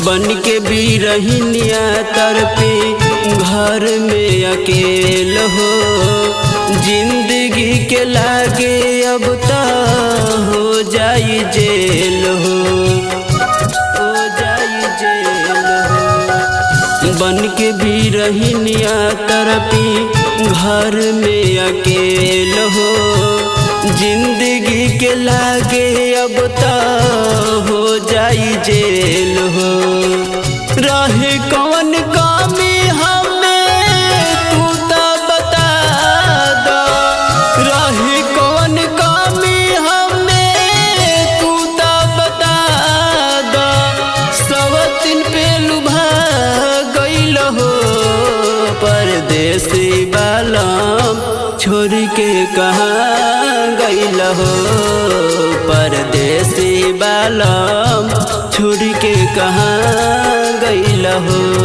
बन के बिरहिनिया तरपे घर में अकेल हो। जिंदगी के लागे अब तो हो जाई जेल हो जाई जेल हो। बन के बिरहिनिया तरपे घर में अकेल हो। जिंदगी के लागे अब तो हो जाई जेल हो। रहे कौन कमी हमें तू तो बता दो। रहे कौन कमी हमें तू तो बता दो। सवतिन पे लुभा गइल हो। परदेसी बालम छोड़ के कहाँ गइल हो। परदेसी बालम छोड़ के कहाँ गइल हो।